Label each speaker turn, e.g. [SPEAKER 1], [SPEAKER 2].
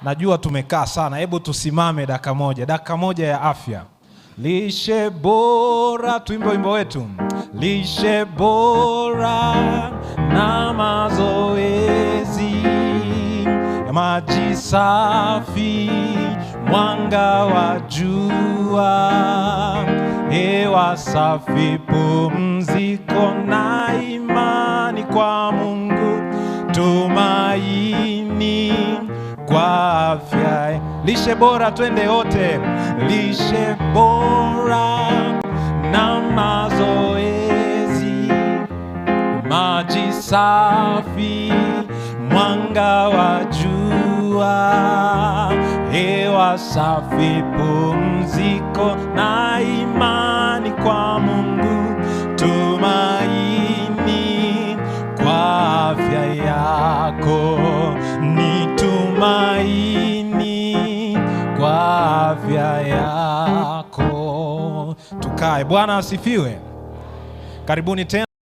[SPEAKER 1] Najua tumekaa sana, hebu tusimame dakika moja ya afya. Lishe bora, tuimbe wimbo wetu. Lishe bora na mazoezi, maji safi, mwanga wa jua, hewa safi, pumziko na imani kwa Mungu, tumaini kwa afya. Lishe bora, twende wote. Lishe bora na mazoezi, maji safi, mwanga wa jua, hewa safi, pumziko na imani kwa Mungu, tumaini kwa afya yako, ni tumaini kwa afya yako. Tukae. Bwana asifiwe. Karibuni tena.